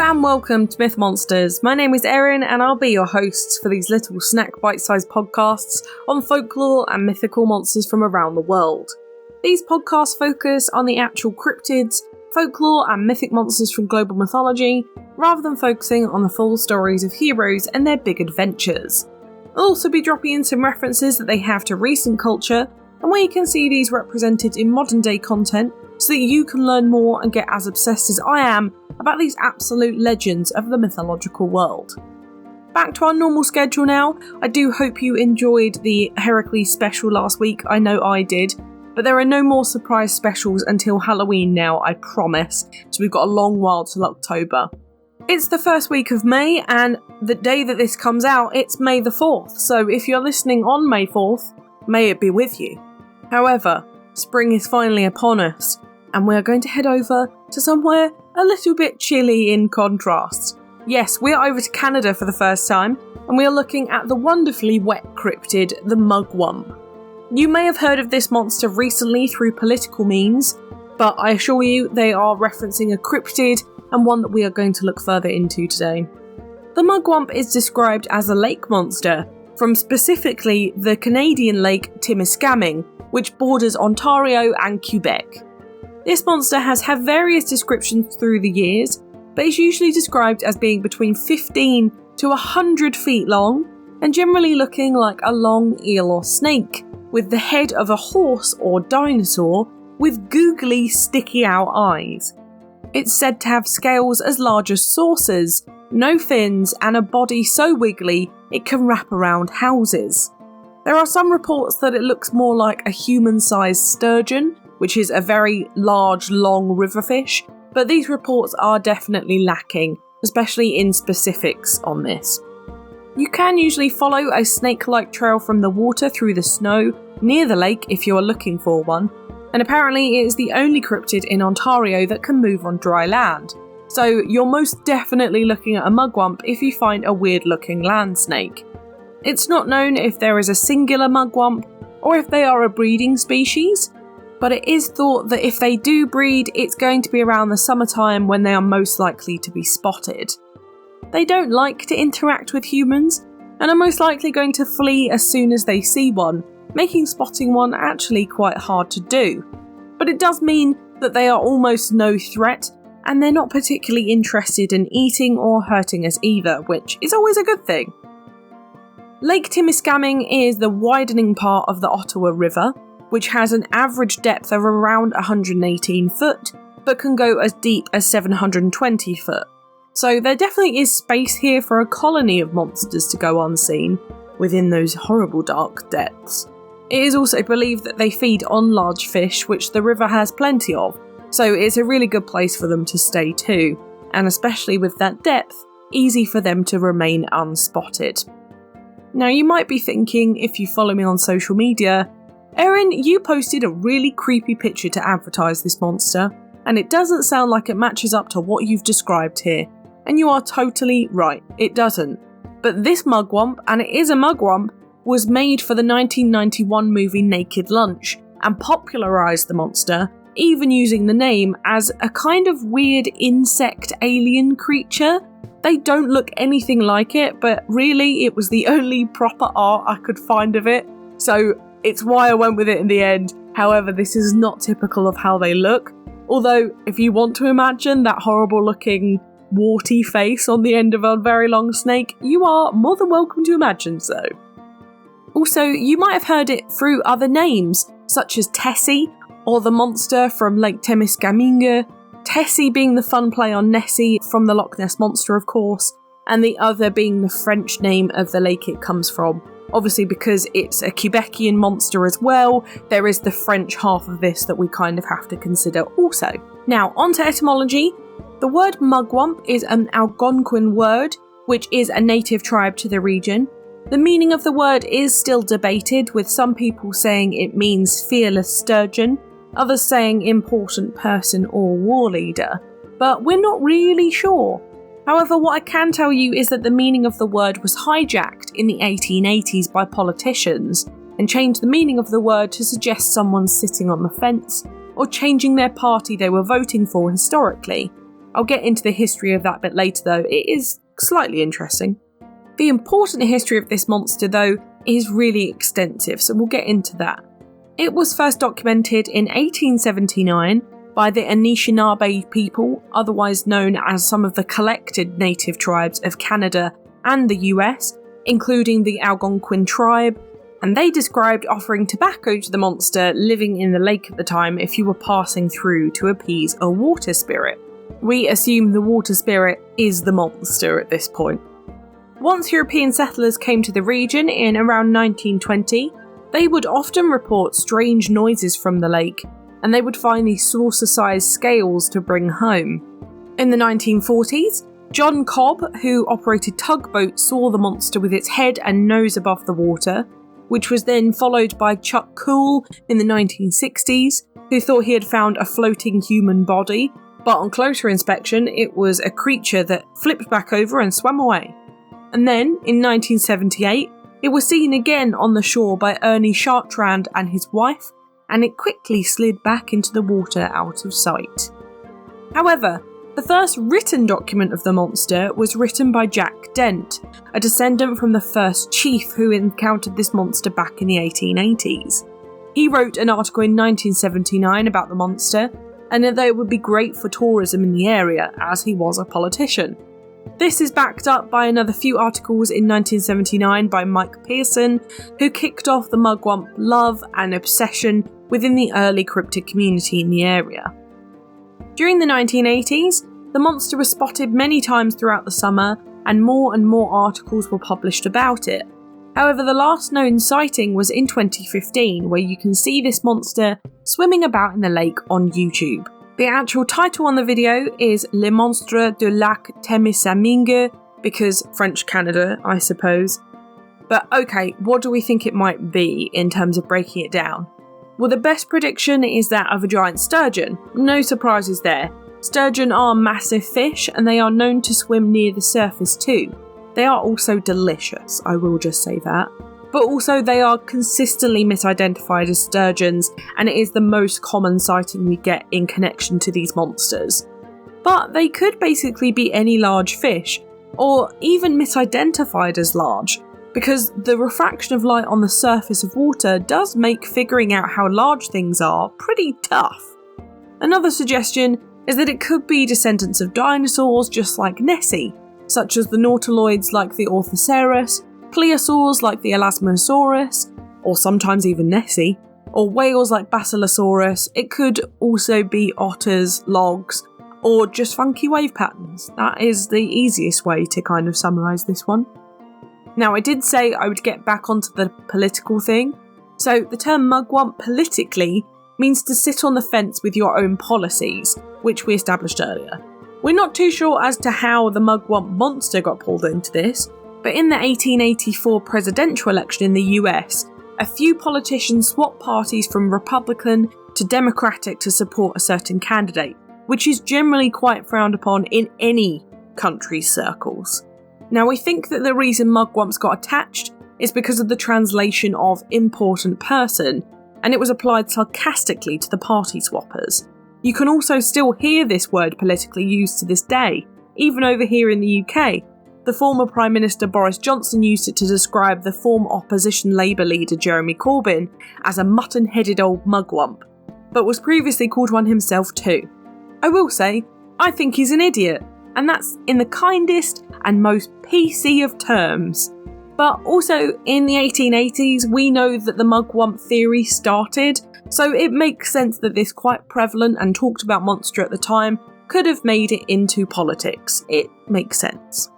and welcome to Myth Monsters. My name is Erin and I'll be your host for these little snack bite-sized podcasts on folklore and mythical monsters from around the world. These podcasts focus on the actual cryptids, folklore and mythic monsters from global mythology, rather than focusing on the full stories of heroes and their big adventures. I'll also be dropping in some references that they have to recent culture, and where you can see these represented in modern day content, so that you can learn more and get as obsessed as I am about these absolute legends of the mythological world. Back to our normal schedule now. I do hope you enjoyed the Heracles special last week. I know I did. But there are no more surprise specials until Halloween now, I promise. So we've got a long while till October. It's the first week of May, and the day that this comes out, it's May the 4th. So if you're listening on May 4th, may it be with you. However, spring is finally upon us, and we're going to head over to somewhere a little bit chilly in contrast. Yes, we're over to Canada for the first time, and we are looking at the wonderfully wet cryptid, the Mugwump. You may have heard of this monster recently through political means, but I assure you they are referencing a cryptid and one that we are going to look further into today. The Mugwump is described as a lake monster from specifically the Canadian lake Timiskaming, which borders Ontario and Quebec. This monster has had various descriptions through the years, but is usually described as being between 15 to 100 feet long and generally looking like a long eel or snake, with the head of a horse or dinosaur with googly, sticky out eyes. It's said to have scales as large as saucers, no fins, and a body so wiggly it can wrap around houses. There are some reports that it looks more like a human-sized sturgeon, which is a very large, long river fish, but these reports are definitely lacking, especially in specifics on this. You can usually follow a snake-like trail from the water through the snow near the lake if you are looking for one, and apparently it is the only cryptid in Ontario that can move on dry land, so you're most definitely looking at a mugwump if you find a weird-looking land snake. It's not known if there is a singular mugwump or if they are a breeding species, but it is thought that if they do breed, it's going to be around the summertime when they are most likely to be spotted. They don't like to interact with humans, and are most likely going to flee as soon as they see one, making spotting one actually quite hard to do. But it does mean that they are almost no threat, and they're not particularly interested in eating or hurting us either, which is always a good thing. Lake Timiskaming is the widening part of the Ottawa River, which has an average depth of around 118 foot, but can go as deep as 720 foot. So there definitely is space here for a colony of monsters to go unseen within those horrible dark depths. It is also believed that they feed on large fish, which the river has plenty of, so it's a really good place for them to stay too, and especially with that depth, easy for them to remain unspotted. Now you might be thinking, if you follow me on social media, Erin, you posted a really creepy picture to advertise this monster, and it doesn't sound like it matches up to what you've described here. And you are totally right, it doesn't. But this mugwump, and it is a mugwump, was made for the 1991 movie Naked Lunch, and popularised the monster, even using the name as a kind of weird insect alien creature. They don't look anything like it, but really it was the only proper art I could find of it, so it's why I went with it in the end. However, this is not typical of how they look. Although, if you want to imagine that horrible looking warty face on the end of a very long snake, you are more than welcome to imagine so. Also, you might have heard it through other names, such as Tessie, or the monster from Lake Timiskaming. Tessie being the fun play on Nessie from the Loch Ness Monster, of course, and the other being the French name of the lake it comes from. Obviously, because it's a Quebecian monster as well, there is the French half of this that we kind of have to consider also. Now, on to etymology. The word Mugwump is an Algonquin word, which is a native tribe to the region. The meaning of the word is still debated, with some people saying it means fearless sturgeon, others saying important person or war leader, but we're not really sure. However, what I can tell you is that the meaning of the word was hijacked in the 1880s by politicians and changed the meaning of the word to suggest someone sitting on the fence or changing their party they were voting for historically. I'll get into the history of that a bit later though, it is slightly interesting. The important history of this monster though is really extensive, so we'll get into that. It was first documented in 1879 by the Anishinaabe people, otherwise known as some of the collected native tribes of Canada and the US, including the Algonquin tribe, and they described offering tobacco to the monster living in the lake at the time if you were passing through to appease a water spirit. We assume the water spirit is the monster at this point. Once European settlers came to the region in around 1920, they would often report strange noises from the lake, and they would find these saucer-sized scales to bring home. In the 1940s, John Cobb, who operated tugboats, saw the monster with its head and nose above the water, which was then followed by Chuck Cool in the 1960s, who thought he had found a floating human body, but on closer inspection it was a creature that flipped back over and swam away. And then, in 1978, it was seen again on the shore by Ernie Chartrand and his wife, and it quickly slid back into the water out of sight. However, the first written document of the monster was written by Jack Dent, a descendant from the first chief who encountered this monster back in the 1880s. He wrote an article in 1979 about the monster, and that it would be great for tourism in the area, as he was a politician. This is backed up by another few articles in 1979 by Mike Pearson, who kicked off the Mugwump love and obsession within the early cryptid community in the area. During the 1980s, the monster was spotted many times throughout the summer, and more articles were published about it. However, the last known sighting was in 2015, where you can see this monster swimming about in the lake on YouTube. The actual title on the video is Le Monstre de Lac Témiscamingue, because French Canada, I suppose. But okay, what do we think it might be in terms of breaking it down? Well, the best prediction is that of a giant sturgeon. No surprises there. Sturgeon are massive fish, and they are known to swim near the surface too. They are also delicious, I will just say that. But also they are consistently misidentified as sturgeons, and it is the most common sighting we get in connection to these monsters. But they could basically be any large fish, or even misidentified as large, because the refraction of light on the surface of water does make figuring out how large things are pretty tough. Another suggestion is that it could be descendants of dinosaurs just like Nessie, such as the nautiloids like the Orthoceras, plesiosaurs like the Elasmosaurus, or sometimes even Nessie, or whales like Basilosaurus. It could also be otters, logs, or just funky wave patterns. That is the easiest way to kind of summarise this one. Now, I did say I would get back onto the political thing. So the term mugwump politically means to sit on the fence with your own policies, which we established earlier. We're not too sure as to how the mugwump monster got pulled into this, but in the 1884 presidential election in the US, a few politicians swapped parties from Republican to Democratic to support a certain candidate, which is generally quite frowned upon in any country's circles. Now, we think that the reason mugwumps got attached is because of the translation of important person, and it was applied sarcastically to the party swappers. You can also still hear this word politically used to this day, even over here in the UK. The former Prime Minister Boris Johnson used it to describe the former opposition Labour leader Jeremy Corbyn as a mutton-headed old mugwump, but was previously called one himself too. I will say, I think he's an idiot, and that's in the kindest and most PC of terms. But also, in the 1880s, we know that the mugwump theory started, so it makes sense that this quite prevalent and talked about monster at the time could have made it into politics. It makes sense.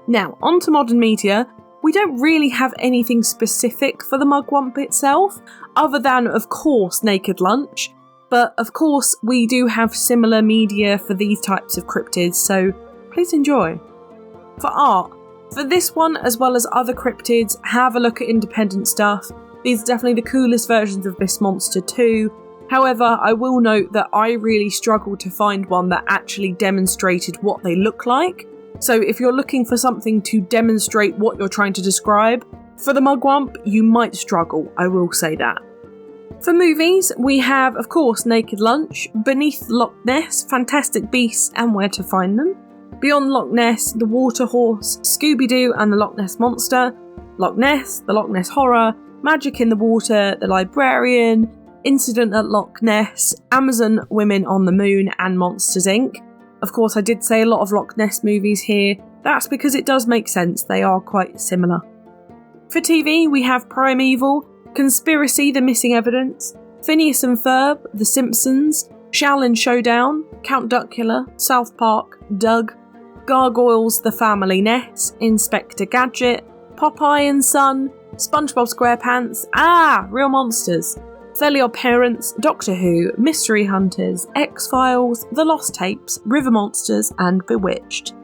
Now, on to modern media. We don't really have anything specific for the mugwump itself, other than, of course, Naked Lunch. But, of course, we do have similar media for these types of cryptids, so please enjoy. For art, for this one, as well as other cryptids, have a look at independent stuff. These are definitely the coolest versions of this monster too. However, I will note that I really struggled to find one that actually demonstrated what they look like. So if you're looking for something to demonstrate what you're trying to describe, for the mugwump, you might struggle, I will say that. For movies, we have, of course, Naked Lunch, Beneath Loch Ness, Fantastic Beasts and Where to Find Them, Beyond Loch Ness, The Water Horse, Scooby-Doo and the Loch Ness Monster, Loch Ness, The Loch Ness Horror, Magic in the Water, The Librarian, Incident at Loch Ness, Amazon Women on the Moon and Monsters Inc. Of course, I did say a lot of Loch Ness movies here. That's because it does make sense, they are quite similar. For TV, we have Primeval, Conspiracy, The Missing Evidence, Phineas and Ferb, The Simpsons, Shaolin Showdown, Count Duckula, South Park, Doug, Gargoyles, The Family Nest, Inspector Gadget, Popeye and Son, SpongeBob SquarePants, Real Monsters, Fairly Odd Parents, Doctor Who, Mystery Hunters, X-Files, The Lost Tapes, River Monsters and Bewitched.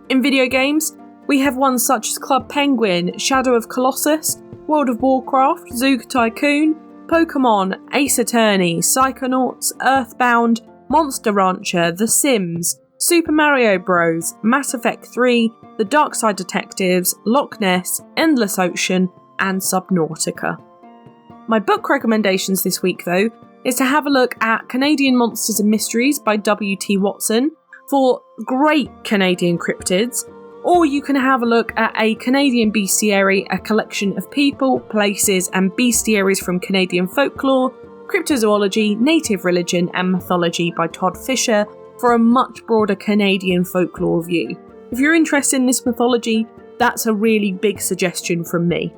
In video games, we have ones such as Club Penguin, Shadow of Colossus, World of Warcraft, Zoog Tycoon, Pokemon, Ace Attorney, Psychonauts, Earthbound, Monster Rancher, The Sims, Super Mario Bros, Mass Effect 3, The Dark Side Detectives, Loch Ness, Endless Ocean, and Subnautica. My book recommendations this week, though, is to have a look at Canadian Monsters and Mysteries by W.T. Watson for great Canadian cryptids, or you can have a look at A Canadian Bestiary, a collection of people, places and bestiaries from Canadian folklore, cryptozoology, native religion and mythology by Todd Fisher for a much broader Canadian folklore view. If you're interested in this mythology, that's a really big suggestion from me.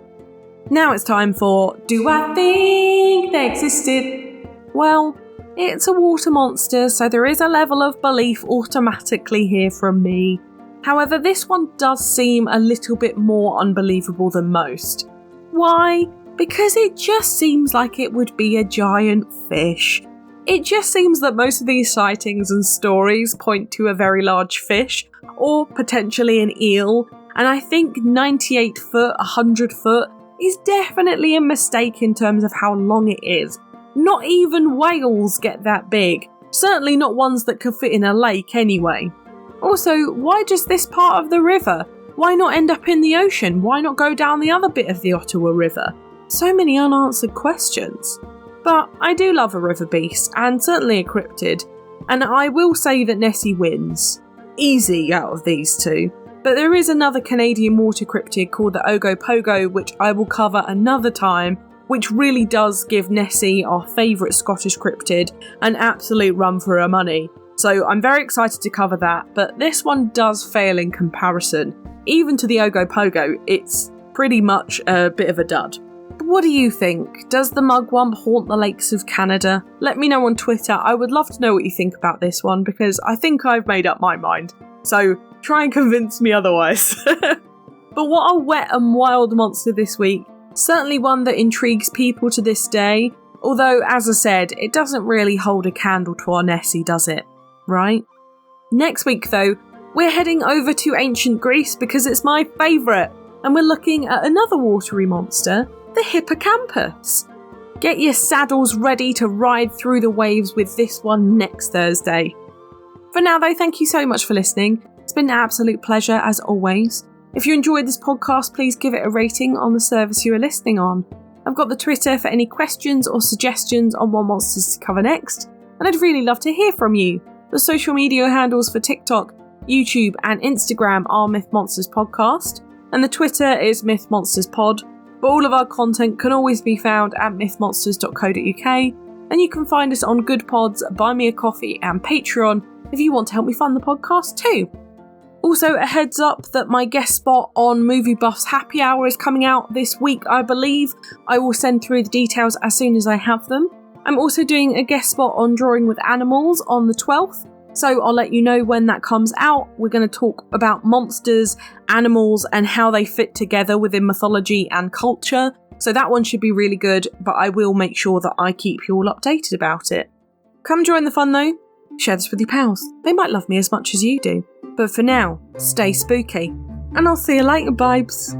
Now it's time for Do I Think They Existed? Well, it's a water monster, so there is a level of belief automatically here from me. However, this one does seem a little bit more unbelievable than most. Why? Because it just seems like it would be a giant fish. It just seems that most of these sightings and stories point to a very large fish, or potentially an eel, and I think 98 foot, 100 foot is definitely a mistake in terms of how long it is. Not even whales get that big, certainly not ones that could fit in a lake anyway. Also, why just this part of the river? Why not end up in the ocean? Why not go down the other bit of the Ottawa River? So many unanswered questions. But I do love a river beast, and certainly a cryptid, and I will say that Nessie wins. Easy out of these two. But there is another Canadian water cryptid called the Ogopogo, which I will cover another time, which really does give Nessie, our favourite Scottish cryptid, an absolute run for her money. So I'm very excited to cover that, but this one does fail in comparison. Even to the Ogopogo, it's pretty much a bit of a dud. But what do you think? Does the Mugwump haunt the lakes of Canada? Let me know on Twitter. I would love to know what you think about this one, because I think I've made up my mind. So try and convince me otherwise. But what a wet and wild monster this week. Certainly one that intrigues people to this day. Although, as I said, it doesn't really hold a candle to our Nessie, does it? Right? Next week, though, we're heading over to ancient Greece because it's my favourite, and we're looking at another watery monster, the hippocampus. Get your saddles ready to ride through the waves with this one next Thursday. For now, though, thank you so much for listening. It's been an absolute pleasure, as always. If you enjoyed this podcast, please give it a rating on the service you are listening on. I've got the Twitter for any questions or suggestions on what monsters to cover next, and I'd really love to hear from you. The social media handles for TikTok, YouTube and Instagram are Myth Monsters Podcast, and the Twitter is Myth Monsters Pod, but all of our content can always be found at mythmonsters.co.uk, and you can find us on Good Pods, Buy Me a Coffee and Patreon if you want to help me fund the podcast too. Also, a heads up that my guest spot on Movie Buff's Happy Hour is coming out this week, I believe. I will send through the details as soon as I have them. I'm also doing a guest spot on Drawing with Animals on the 12th, so I'll let you know when that comes out. We're going to talk about monsters, animals, and how they fit together within mythology and culture. So that one should be really good, but I will make sure that I keep you all updated about it. Come join the fun though. Share this with your pals. They might love me as much as you do. But for now, stay spooky. And I'll see you later, babes.